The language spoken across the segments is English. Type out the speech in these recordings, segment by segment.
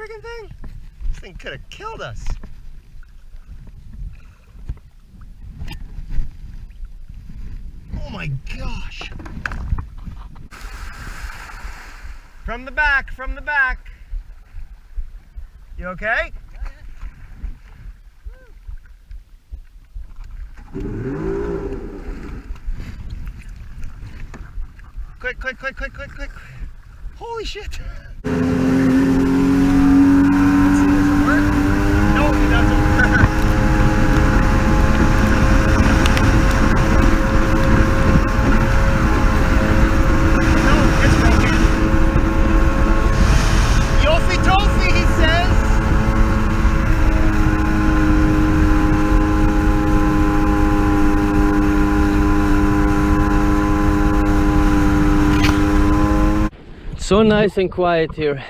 freaking thing? This thing could have killed us. Oh my gosh. From the back, from the back. You okay? Quick, quick, quick, quick, quick, quick. Holy shit. Let's see, does it work? No, it doesn't work. No, it's broken. Yofi Tofi, he says. So nice and quiet here.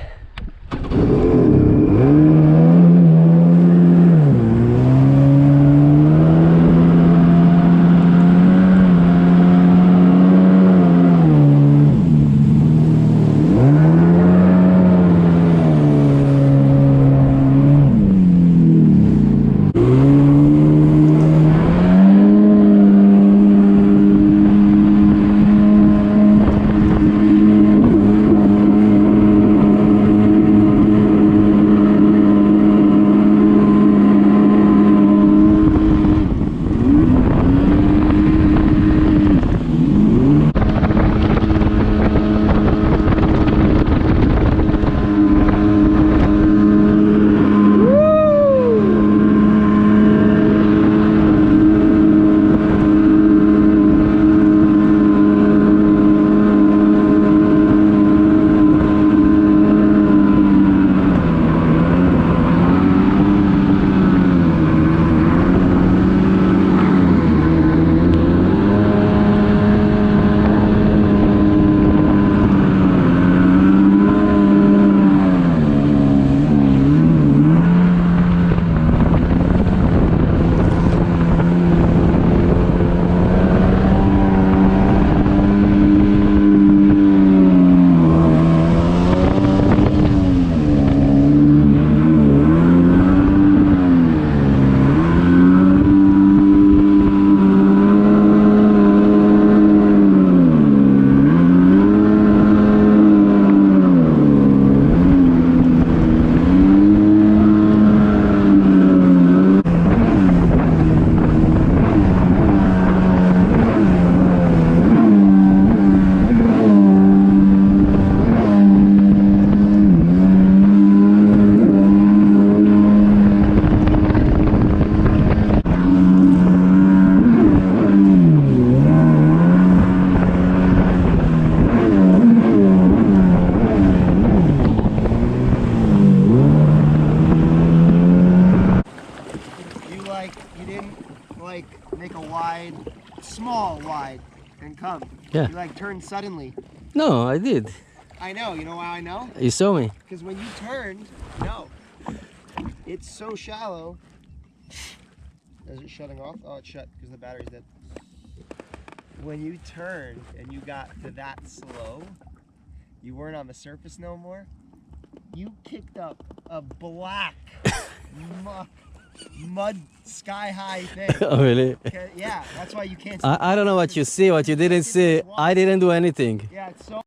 You didn't like make a wide, small wide, and come. Yeah. You like turned suddenly. No, I did. I know. You know how I know? You saw me. Because when you turned, no, it's so shallow. Is it shutting off? Oh, it's shut because the battery's dead. When you turned and you got to that slow, you weren't on the surface no more. You kicked up a black mud sky high thing. Oh, really? Yeah, that's why you can't. I don't know what you see, what you didn't see. I didn't do anything. Yeah, it's so.